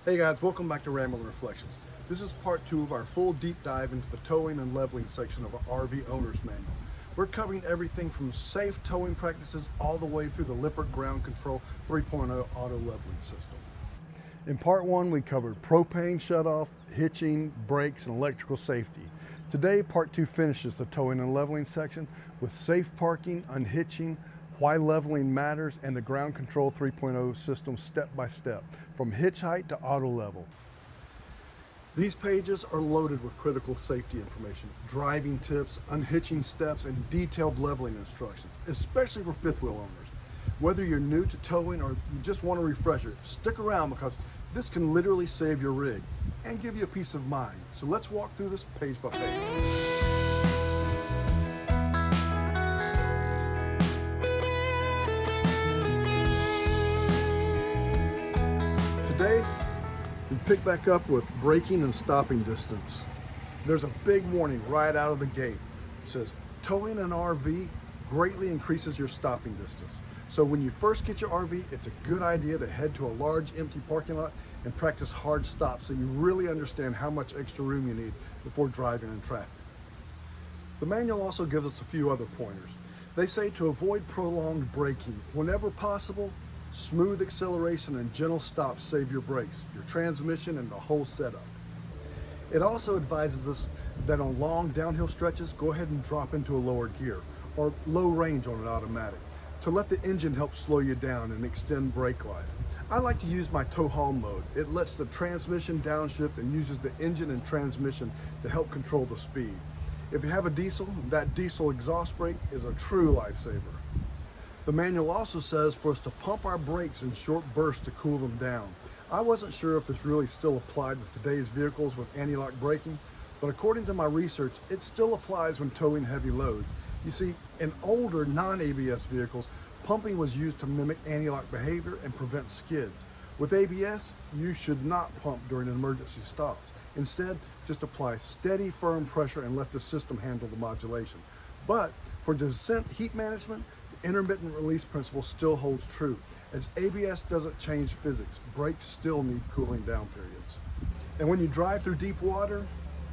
Hey guys, welcome back to Rambling Reflections. This is part 2 of our full deep dive into the towing and leveling section of our RV Owner's Manual. We're covering everything from safe towing practices all the way through the Lippert Ground Control 3.0 auto leveling system. In part 1, we covered propane shutoff, hitching, brakes, and electrical safety. Today, part 2 finishes the towing and leveling section with safe parking, unhitching, why leveling matters, and the Ground Control 3.0 system step by step, from hitch height to auto level. These pages are loaded with critical safety information, driving tips, unhitching steps, and detailed leveling instructions, especially for fifth wheel owners. Whether you're new to towing or you just want a refresher, stick around because this can literally save your rig and give you a peace of mind. So let's walk through this page by page. Today, we pick back up with braking and stopping distance. There's a big warning right out of the gate. It says, towing an RV greatly increases your stopping distance. So when you first get your RV, it's a good idea to head to a large empty parking lot and practice hard stops so you really understand how much extra room you need before driving in traffic. The manual also gives us a few other pointers. They say to avoid prolonged braking, whenever possible, smooth acceleration and gentle stops save your brakes, your transmission, and the whole setup. It also advises us that on long downhill stretches, go ahead and drop into a lower gear or low range on an automatic to let the engine help slow you down and extend brake life. I like to use my tow haul mode. It lets the transmission downshift and uses the engine and transmission to help control the speed. If you have a diesel, that diesel exhaust brake is a true lifesaver. The manual also says for us to pump our brakes in short bursts to cool them down. I wasn't sure if this really still applied with today's vehicles with anti-lock braking, but according to my research, it still applies when towing heavy loads. You see, in older non-ABS vehicles, pumping was used to mimic anti-lock behavior and prevent skids. With ABS, you should not pump during emergency stops. Instead, just apply steady, firm pressure and let the system handle the modulation. But for descent heat management, the intermittent release principle still holds true. As ABS doesn't change physics, brakes still need cooling down periods. And when you drive through deep water,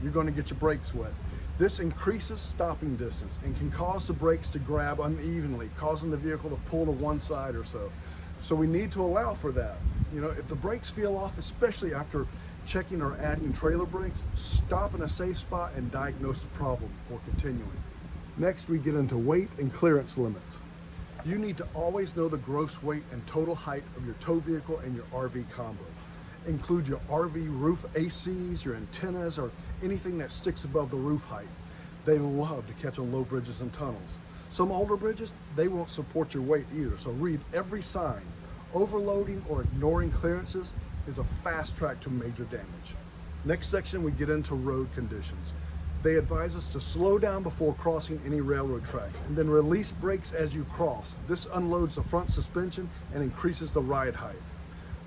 you're going to get your brakes wet. This increases stopping distance and can cause the brakes to grab unevenly, causing the vehicle to pull to one side or so. So we need to allow for that. You know, if the brakes feel off, especially after checking or adding trailer brakes, stop in a safe spot and diagnose the problem before continuing. Next, we get into weight and clearance limits. You need to always know the gross weight and total height of your tow vehicle and your RV combo. Include your RV roof ACs, your antennas, or anything that sticks above the roof height. They love to catch on low bridges and tunnels. Some older bridges, they won't support your weight either, so read every sign. Overloading or ignoring clearances is a fast track to major damage. Next section, we get into road conditions. They advise us to slow down before crossing any railroad tracks and then release brakes as you cross. This unloads the front suspension and increases the ride height.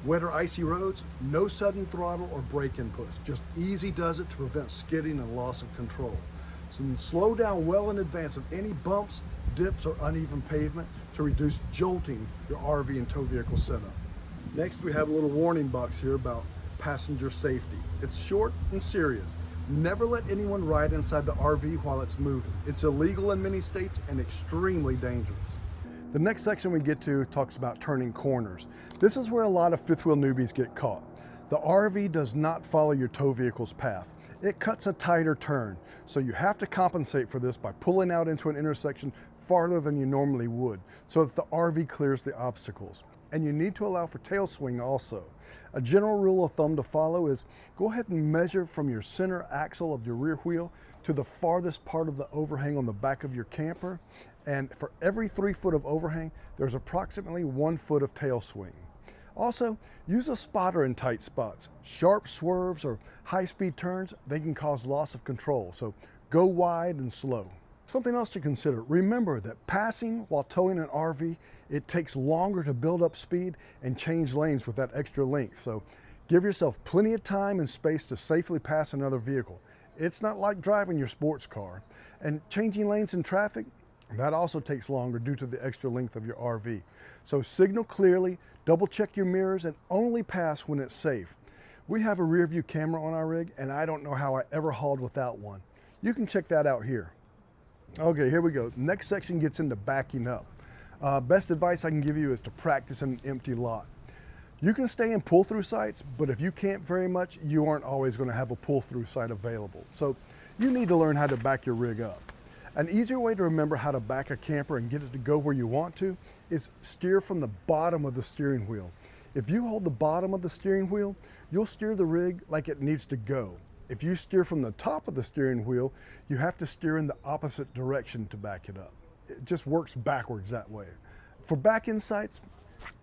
Wet or icy roads, no sudden throttle or brake inputs. Just easy does it to prevent skidding and loss of control. So slow down well in advance of any bumps, dips, or uneven pavement to reduce jolting your RV and tow vehicle setup. Next, we have a little warning box here about passenger safety. It's short and serious. Never let anyone ride inside the RV while it's moving. It's illegal in many states and extremely dangerous. The next section we get to talks about turning corners. This is where a lot of fifth wheel newbies get caught. The RV does not follow your tow vehicle's path. It cuts a tighter turn, so you have to compensate for this by pulling out into an intersection farther than you normally would, so that the RV clears the obstacles. And you need to allow for tail swing also. A general rule of thumb to follow is go ahead and measure from your center axle of your rear wheel to the farthest part of the overhang on the back of your camper. And for every 3 foot of overhang, there's approximately 1 foot of tail swing. Also, use a spotter in tight spots. Sharp swerves or high-speed turns, they can cause loss of control, so go wide and slow. Something else to consider, remember that passing while towing an RV, it takes longer to build up speed and change lanes with that extra length. So give yourself plenty of time and space to safely pass another vehicle. It's not like driving your sports car. And changing lanes in traffic, that also takes longer due to the extra length of your RV. So signal clearly, double check your mirrors, and only pass when it's safe. We have a rear view camera on our rig, and I don't know how I ever hauled without one. You can check that out here. Okay, here we go. Next section gets into backing up. Best advice I can give you is to practice in an empty lot. You can stay in pull-through sites, but if you camp very much, you aren't always going to have a pull-through site available. So you need to learn how to back your rig up. An easier way to remember how to back a camper and get it to go where you want to is steer from the bottom of the steering wheel. If you hold the bottom of the steering wheel, you'll steer the rig like it needs to go. If you steer from the top of the steering wheel, you have to steer in the opposite direction to back it up. It just works backwards that way. For back-in sites,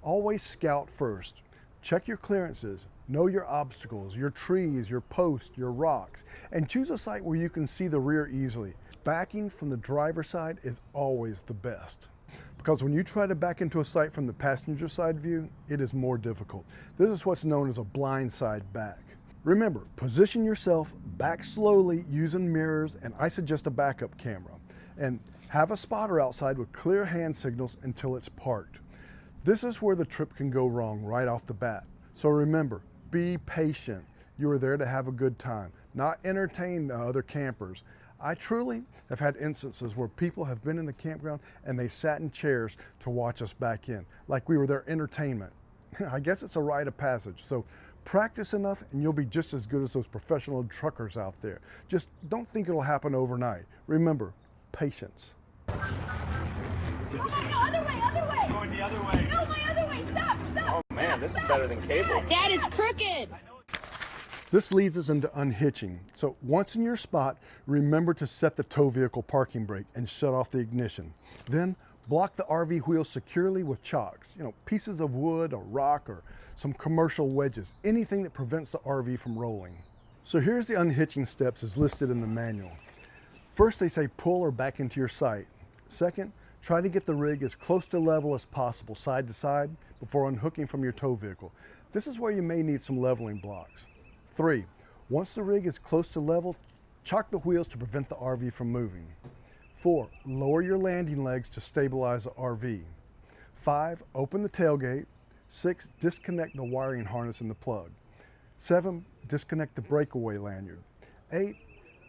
always scout first. Check your clearances, know your obstacles, your trees, your posts, your rocks, and choose a site where you can see the rear easily. Backing from the driver's side is always the best, because when you try to back into a site from the passenger side view, it is more difficult. This is what's known as a blind side back. Remember, position yourself back slowly using mirrors, and I suggest a backup camera. And have a spotter outside with clear hand signals until it's parked. This is where the trip can go wrong right off the bat. So remember, be patient. You are there to have a good time, not entertain the other campers. I truly have had instances where people have been in the campground and they sat in chairs to watch us back in, like we were their entertainment. I guess it's a rite of passage. So practice enough and you'll be just as good as those professional truckers out there. Just don't think it'll happen overnight. Remember, patience. Oh my, no, other way. Going the other way. No, my other way, stop. Oh man, this is better than cable. Dad, it's crooked. This leads us into unhitching. So once in your spot, remember to set the tow vehicle parking brake and shut off the ignition. Then block the RV wheels securely with chocks, pieces of wood or rock or some commercial wedges, anything that prevents the RV from rolling. So here's the unhitching steps as listed in the manual. First, they say pull or back into your site. Second, try to get the rig as close to level as possible, side to side, before unhooking from your tow vehicle. This is where you may need some leveling blocks. 3, once the rig is close to level, chock the wheels to prevent the RV from moving. 4, lower your landing legs to stabilize the RV. 5, open the tailgate. 6, disconnect the wiring harness and the plug. 7, disconnect the breakaway lanyard. 8,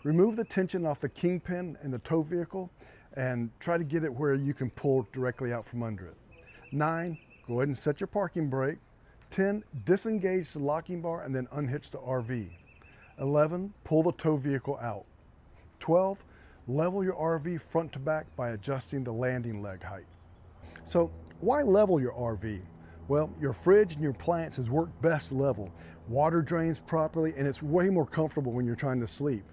remove the tension off the kingpin in the tow vehicle and try to get it where you can pull directly out from under it. 9, go ahead and set your parking brake. 10, disengage the locking bar and then unhitch the RV. 11, pull the tow vehicle out. 12, level your RV front to back by adjusting the landing leg height. So why level your RV? Well, your fridge and your appliances work best level. Water drains properly and it's way more comfortable when you're trying to sleep.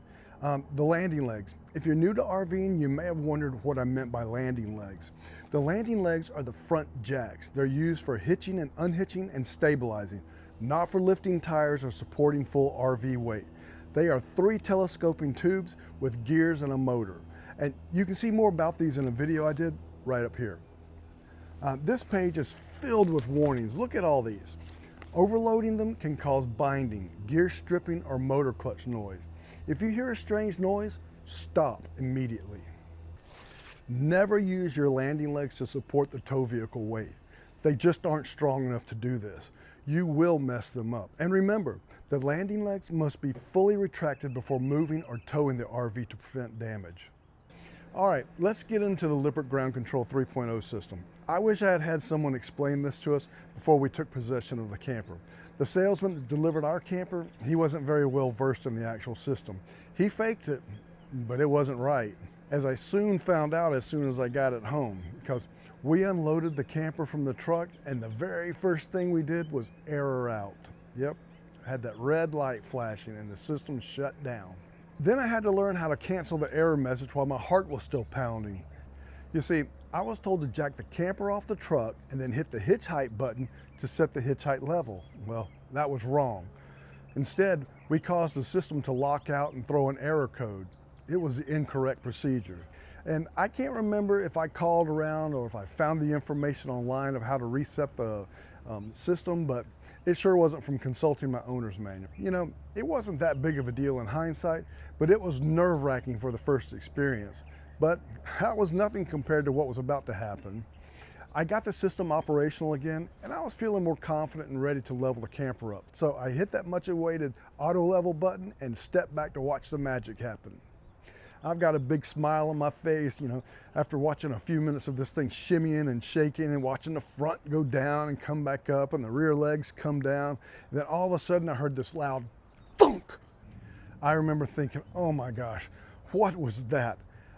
The landing legs. If you're new to RVing, you may have wondered what I meant by landing legs. The landing legs are the front jacks. They're used for hitching and unhitching and stabilizing, not for lifting tires or supporting full RV weight. They are 3 telescoping tubes with gears and a motor. And you can see more about these in a video I did right up here. This page is filled with warnings. Look at all these. Overloading them can cause binding, gear stripping, or motor clutch noise. If you hear a strange noise, stop immediately. Never use your landing legs to support the tow vehicle weight. They just aren't strong enough to do this. You will mess them up. And remember, the landing legs must be fully retracted before moving or towing the RV to prevent damage. All right, let's get into the Lippert Ground Control 3.0 system. I wish I had had someone explain this to us before we took possession of the camper. The salesman that delivered our camper, he wasn't very well versed in the actual system. He faked it, but it wasn't right. As I soon found out as soon as I got it home, because we unloaded the camper from the truck and the very first thing we did was error out. Yep, I had that red light flashing and the system shut down. Then I had to learn how to cancel the error message while my heart was still pounding. You see, I was told to jack the camper off the truck and then hit the hitch height button to set the hitch height level. Well, that was wrong. Instead, we caused the system to lock out and throw an error code. It was the incorrect procedure. And I can't remember if I called around or if I found the information online of how to reset the system, but it sure wasn't from consulting my owner's manual. It wasn't that big of a deal in hindsight, but it was nerve-wracking for the first experience. But that was nothing compared to what was about to happen. I got the system operational again, and I was feeling more confident and ready to level the camper up. So I hit that much awaited auto level button and stepped back to watch the magic happen. I've got a big smile on my face, you know, after watching a few minutes of this thing shimmying and shaking and watching the front go down and come back up and the rear legs come down. And then all of a sudden I heard this loud thunk. I remember thinking, oh my gosh, what was that?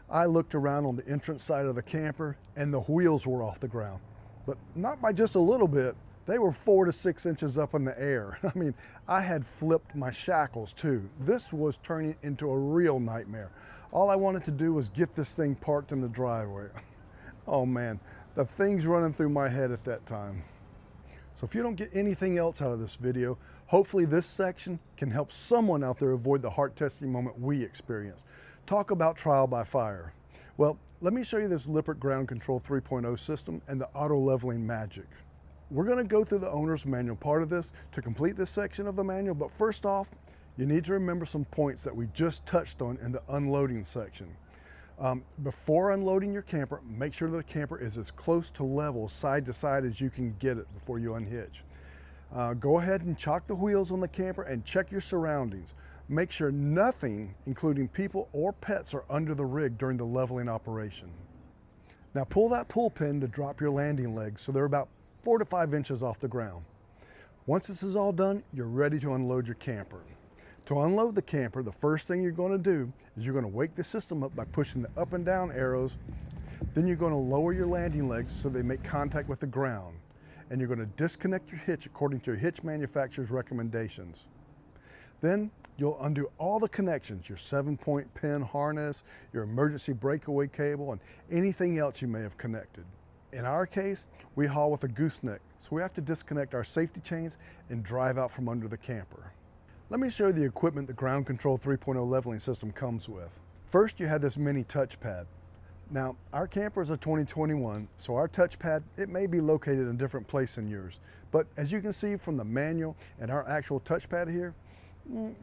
I looked around on the entrance side of the camper and the wheels were off the ground, but not by just a little bit. They were 4 to 6 inches up in the air. I mean, I had flipped my shackles too. This was turning into a real nightmare. All I wanted to do was get this thing parked in the driveway. Oh man, the things running through my head at that time. So if you don't get anything else out of this video, hopefully this section can help someone out there avoid the heart testing moment we experienced. Talk about trial by fire. Well, let me show you this Lippert Ground Control 3.0 system and the auto leveling magic. We're going to go through the owner's manual part of this to complete this section of the manual, but first off, you need to remember some points that we just touched on in the unloading section. Before unloading your camper, make sure the camper is as close to level side to side as you can get it before you unhitch. Go ahead and chock the wheels on the camper and check your surroundings. Make sure nothing, including people or pets, are under the rig during the leveling operation. Now pull that pull pin to drop your landing legs so they're about 4 to 5 inches off the ground. Once this is all done, you're ready to unload your camper. To unload the camper, the first thing you're going to do is you're going to wake the system up by pushing the up and down arrows. Then you're going to lower your landing legs so they make contact with the ground. And you're going to disconnect your hitch according to your hitch manufacturer's recommendations. Then you'll undo all the connections, your 7-point pin harness, your emergency breakaway cable, and anything else you may have connected. In our case, we haul with a gooseneck, so we have to disconnect our safety chains and drive out from under the camper. Let me show you the equipment the Ground Control 3.0 leveling system comes with. First, you have this mini touchpad. Now, our camper is a 2021, so our touchpad, it may be located in a different place than yours. But as you can see from the manual and our actual touchpad here,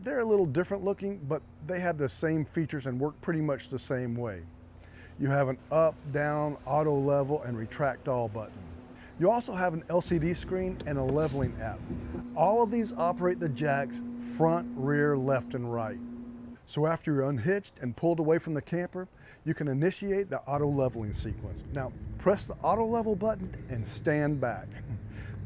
they're a little different looking, but they have the same features and work pretty much the same way. You have an up, down, auto level, and retract all button. You also have an LCD screen and a leveling app. All of these operate the jacks front, rear, left, and right. So after you're unhitched and pulled away from the camper, you can initiate the auto leveling sequence. Now, press the auto level button and stand back.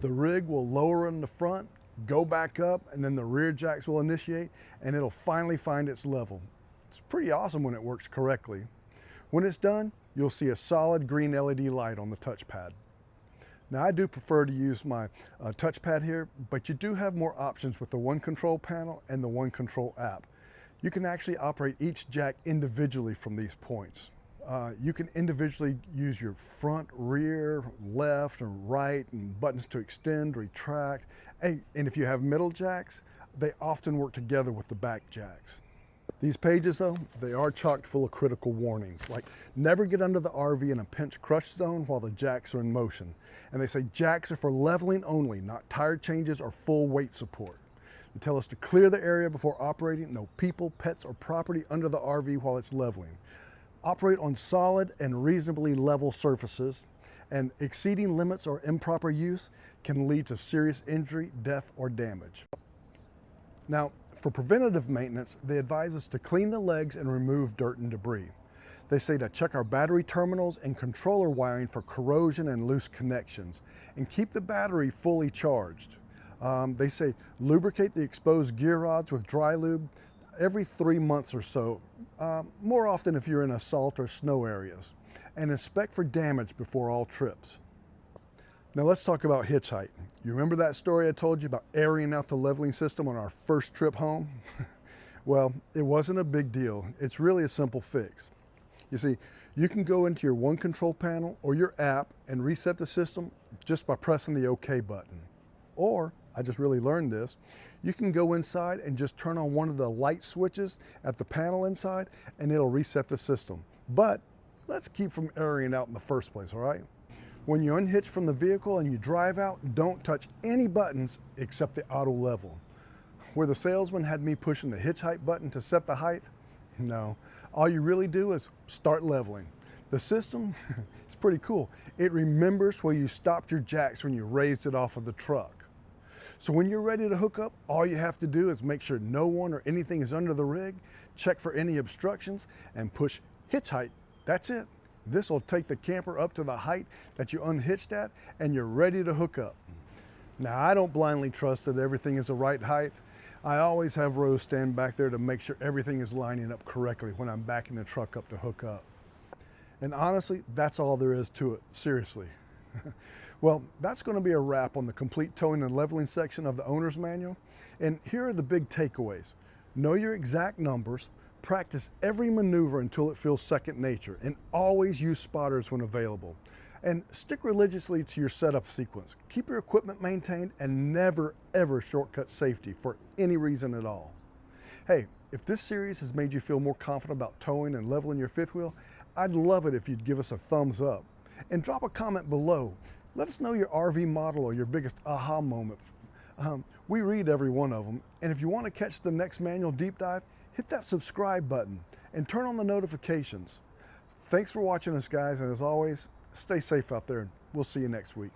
The rig will lower in the front, go back up, and then the rear jacks will initiate, and it'll finally find its level. It's pretty awesome when it works correctly. When it's done, you'll see a solid green LED light on the touchpad. Now, I do prefer to use my touchpad here, but you do have more options with the One Control panel and the One Control app. You can actually operate each jack individually from these points. You can individually use your front, rear, left, and right, and buttons to extend, retract. And if you have middle jacks, they often work together with the back jacks. These pages, though, they are chock full of critical warnings, like never get under the RV in a pinch crush zone while the jacks are in motion. And they say jacks are for leveling only, not tire changes or full weight support. They tell us to clear the area before operating, no people, pets, or property under the RV while it's leveling. Operate on solid and reasonably level surfaces, and exceeding limits or improper use can lead to serious injury, death, or damage. Now, for preventative maintenance, they advise us to clean the legs and remove dirt and debris. They say to check our battery terminals and controller wiring for corrosion and loose connections, and keep the battery fully charged. They say lubricate the exposed gear rods with dry lube every 3 months or so, more often if you're in a salt or snow areas, and inspect for damage before all trips. Now let's talk about hitch height. You remember that story I told you about airing out the leveling system on our first trip home? Well, it wasn't a big deal. It's really a simple fix. You see, you can go into your One Control panel or your app and reset the system just by pressing the OK button. Or, I just really learned this, you can go inside and just turn on one of the light switches at the panel inside and it'll reset the system. But let's keep from airing out in the first place, all right? When you unhitch from the vehicle and you drive out, don't touch any buttons except the auto level. Where the salesman had me pushing the hitch height button to set the height, no. All you really do is start leveling. The system is pretty cool. It remembers where you stopped your jacks when you raised it off of the truck. So when you're ready to hook up, all you have to do is make sure no one or anything is under the rig, check for any obstructions, and push hitch height. That's it. This will take the camper up to the height that you unhitched at, and you're ready to hook up. Now, I don't blindly trust that everything is the right height. I always have Rose stand back there to make sure everything is lining up correctly when I'm backing the truck up to hook up. And honestly, that's all there is to it, seriously. Well, that's going to be a wrap on the complete towing and leveling section of the owner's manual. And here are the big takeaways. Know your exact numbers, practice every maneuver until it feels second nature, and always use spotters when available. And stick religiously to your setup sequence. Keep your equipment maintained and never ever shortcut safety for any reason at all. Hey, if this series has made you feel more confident about towing and leveling your fifth wheel, I'd love it if you'd give us a thumbs up. And drop a comment below. Let us know your RV model or your biggest aha moment. We read every one of them. And if you want to catch the next manual deep dive, hit that subscribe button and turn on the notifications. Thanks for watching us, guys, and as always, stay safe out there, and we'll see you next week.